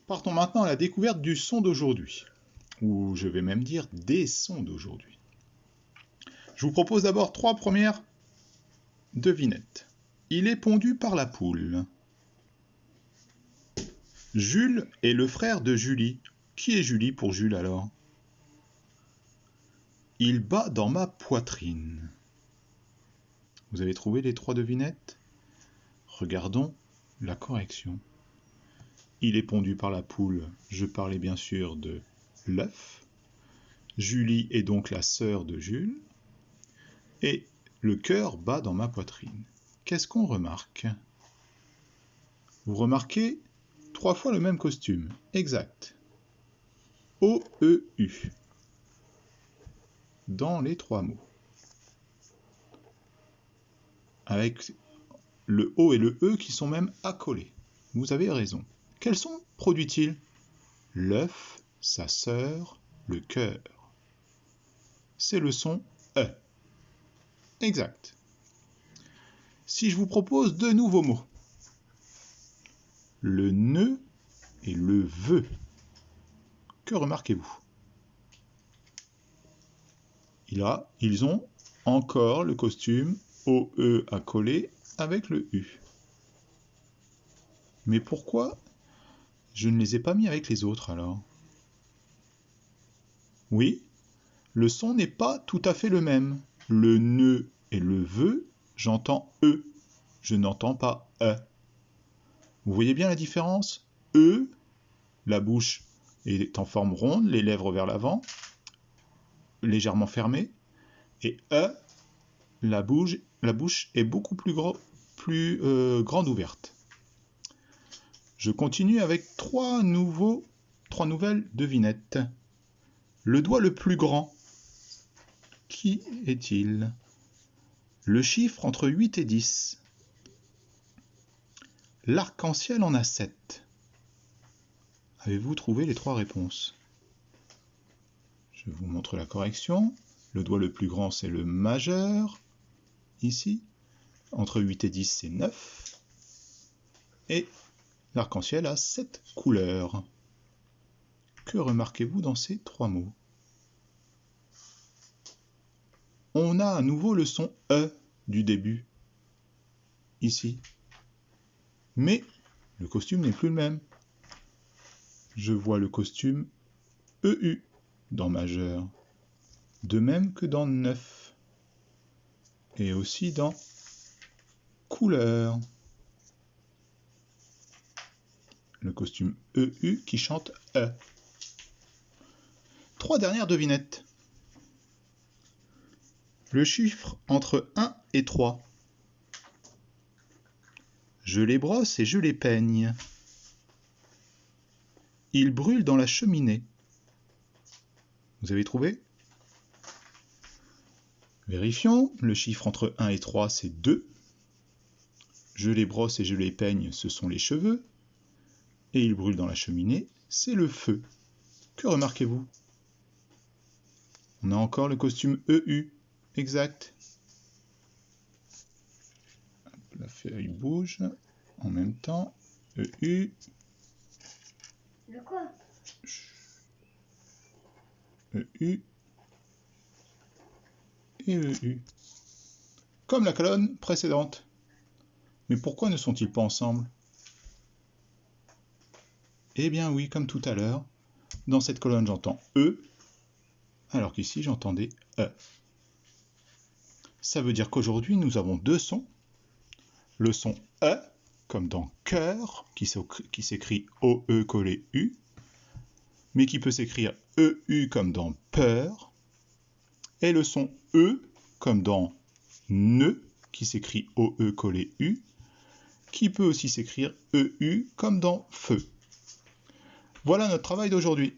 Partons maintenant à la découverte du son d'aujourd'hui, ou je vais même dire des sons d'aujourd'hui. Je vous propose d'abord 3 premières devinettes. Il est pondu par la poule. Jules est le frère de Julie. Qui est Julie pour Jules alors? Il bat dans ma poitrine. Vous avez trouvé les 3 devinettes? Regardons la correction. Il est pondu par la poule. Je parlais bien sûr de l'œuf. Julie est donc la sœur de Jules. Et le cœur bat dans ma poitrine. Qu'est-ce qu'on remarque? Vous remarquez 3 fois le même costume. Exact. O-E-U. Dans les 3 mots. Avec le O et le E qui sont même accolés. Vous avez raison. Quel son produit-il? L'œuf, sa sœur, le cœur. C'est le son E. Exact. Si je vous propose 2 nouveaux mots. Le ne et le veut. Que remarquez-vous? Ils ont encore le costume OE accolé avec le U. Mais pourquoi je ne les ai pas mis avec les autres alors? Oui, le son n'est pas tout à fait le même. Le ne et le veut, j'entends E. Je n'entends pas E. Vous voyez bien la différence? E, la bouche est en forme ronde, les lèvres vers l'avant, légèrement fermée. Et E, la bouche est beaucoup plus grande ouverte. Je continue avec 3 nouvelles devinettes. Le doigt le plus grand. Qui est-il? Le chiffre entre 8 et 10. L'arc-en-ciel en a 7. Avez-vous trouvé les 3 réponses? Je vous montre la correction. Le doigt le plus grand, c'est le majeur. Ici. Entre 8 et 10, c'est 9. Et l'arc-en-ciel a 7 couleurs. Que remarquez-vous dans ces 3 mots? On a à nouveau le son E du début. Ici. Mais le costume n'est plus le même. Je vois le costume EU dans majeur. De même que dans 9. Et aussi dans couleur. Le costume EU qui chante E. 3 dernières devinettes. Le chiffre entre 1 et 3. Je les brosse et je les peigne. Ils brûlent dans la cheminée. Vous avez trouvé? Vérifions. Le chiffre entre 1 et 3, c'est 2. Je les brosse et je les peigne, ce sont les cheveux. Et ils brûlent dans la cheminée, c'est le feu. Que remarquez-vous? On a encore le costume EU. Exact. La feuille bouge en même temps. EU. Le quoi? EU. Et EU. Comme la colonne précédente. Mais pourquoi ne sont-ils pas ensemble? Eh bien oui, comme tout à l'heure, dans cette colonne j'entends E, alors qu'ici j'entendais E. Ça veut dire qu'aujourd'hui nous avons 2 sons. Le son E, comme dans cœur, qui s'écrit OE collé U, mais qui peut s'écrire EU comme dans peur, et le son E, comme dans ne, qui s'écrit OE collé U, qui peut aussi s'écrire EU comme dans feu. Voilà notre travail d'aujourd'hui.